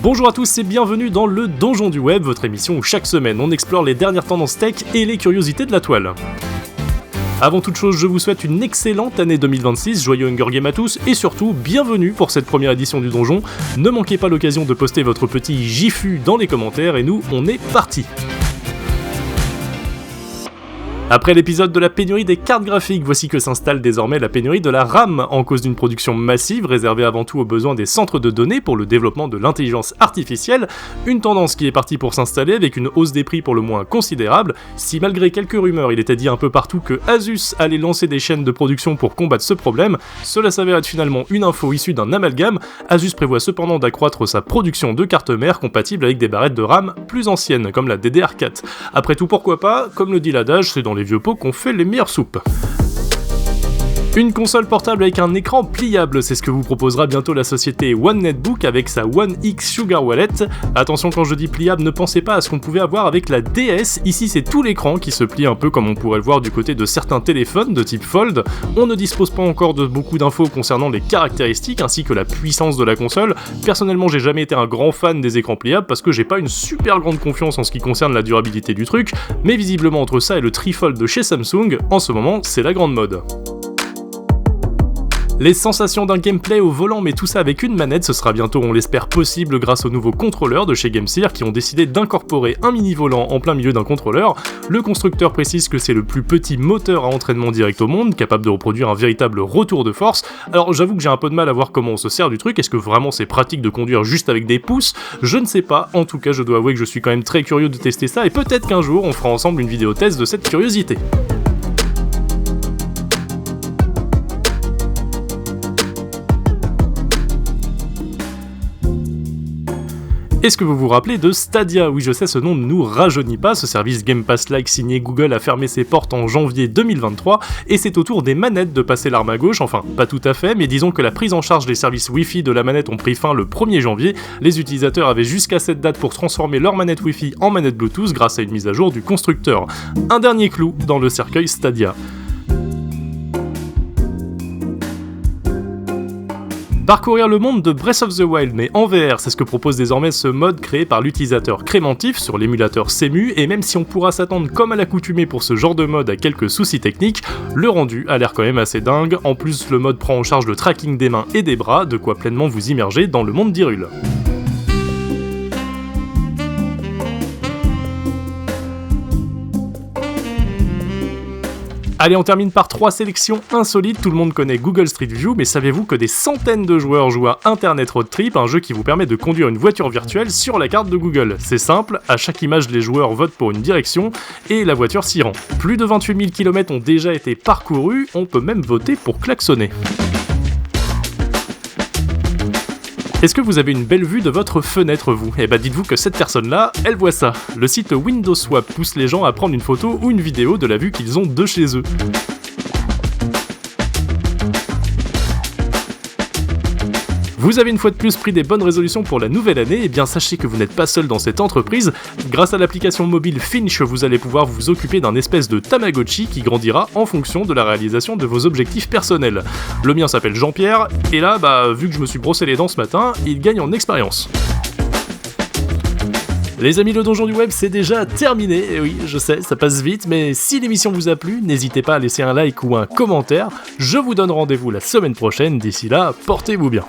Bonjour à tous et bienvenue dans le Donjon du Web, votre émission où chaque semaine on explore les dernières tendances tech et les curiosités de la toile. Avant toute chose, je vous souhaite une excellente année 2026, joyeux Hunger Game à tous, et surtout, bienvenue pour cette première édition du Donjon. Ne manquez pas l'occasion de poster votre petit GIFU dans les commentaires, et nous, on est parti. Après l'épisode de la pénurie des cartes graphiques, voici que s'installe désormais la pénurie de la RAM, en cause d'une production massive réservée avant tout aux besoins des centres de données pour le développement de l'intelligence artificielle, une tendance qui est partie pour s'installer avec une hausse des prix pour le moins considérable. Si malgré quelques rumeurs il était dit un peu partout que Asus allait lancer des chaînes de production pour combattre ce problème, cela s'avère être finalement une info issue d'un amalgame. Asus prévoit cependant d'accroître sa production de cartes mères compatibles avec des barrettes de RAM plus anciennes, comme la DDR4. Après tout, pourquoi pas, comme le dit l'adage, c'est dans les vieux pots qu'on fait les meilleures soupes. Une console portable avec un écran pliable, c'est ce que vous proposera bientôt la société One Netbook avec sa One X Sugar Wallet. Attention, quand je dis pliable, ne pensez pas à ce qu'on pouvait avoir avec la DS, ici c'est tout l'écran qui se plie un peu comme on pourrait le voir du côté de certains téléphones de type Fold. On ne dispose pas encore de beaucoup d'infos concernant les caractéristiques ainsi que la puissance de la console. Personnellement, j'ai jamais été un grand fan des écrans pliables parce que j'ai pas une super grande confiance en ce qui concerne la durabilité du truc, mais visiblement entre ça et le Trifold de chez Samsung, en ce moment c'est la grande mode. Les sensations d'un gameplay au volant, mais tout ça avec une manette, ce sera bientôt, on l'espère, possible grâce aux nouveaux contrôleurs de chez GameSir qui ont décidé d'incorporer un mini-volant en plein milieu d'un contrôleur. Le constructeur précise que c'est le plus petit moteur à entraînement direct au monde, capable de reproduire un véritable retour de force. Alors j'avoue que j'ai un peu de mal à voir comment on se sert du truc, est-ce que vraiment c'est pratique de conduire juste avec des pouces ? Je ne sais pas, en tout cas je dois avouer que je suis quand même très curieux de tester ça et peut-être qu'un jour on fera ensemble une vidéo test de cette curiosité. Est-ce que vous vous rappelez de Stadia ? Oui, je sais, ce nom ne nous rajeunit pas, ce service Game Pass-like signé Google a fermé ses portes en janvier 2023, et c'est au tour des manettes de passer l'arme à gauche, enfin, pas tout à fait, mais disons que la prise en charge des services Wi-Fi de la manette ont pris fin le 1er janvier, les utilisateurs avaient jusqu'à cette date pour transformer leur manette Wi-Fi en manette Bluetooth grâce à une mise à jour du constructeur. Un dernier clou dans le cercueil Stadia. Parcourir le monde de Breath of the Wild mais en VR, c'est ce que propose désormais ce mode créé par l'utilisateur Crémentif sur l'émulateur Cemu, et même si on pourra s'attendre comme à l'accoutumée pour ce genre de mode à quelques soucis techniques, le rendu a l'air quand même assez dingue. En plus, le mode prend en charge le tracking des mains et des bras, de quoi pleinement vous immerger dans le monde d'Hyrule. Allez, on termine par 3 sélections insolites. Tout le monde connaît Google Street View, mais savez-vous que des centaines de joueurs jouent à Internet Road Trip, un jeu qui vous permet de conduire une voiture virtuelle sur la carte de Google. C'est simple, à chaque image les joueurs votent pour une direction et la voiture s'y rend. Plus de 28 000 km ont déjà été parcourus, on peut même voter pour klaxonner. Est-ce que vous avez une belle vue de votre fenêtre, vous ? Eh bah dites-vous que cette personne-là, elle voit ça. Le site Windows Swap pousse les gens à prendre une photo ou une vidéo de la vue qu'ils ont de chez eux. Vous avez une fois de plus pris des bonnes résolutions pour la nouvelle année, et bien sachez que vous n'êtes pas seul dans cette entreprise. Grâce à l'application mobile Finch, vous allez pouvoir vous occuper d'un espèce de Tamagotchi qui grandira en fonction de la réalisation de vos objectifs personnels. Le mien s'appelle Jean-Pierre, et là, vu que je me suis brossé les dents ce matin, il gagne en expérience. Les amis, le Donjon du Web, c'est déjà terminé, et oui, je sais, ça passe vite, mais si l'émission vous a plu, n'hésitez pas à laisser un like ou un commentaire. Je vous donne rendez-vous la semaine prochaine, d'ici là, portez-vous bien.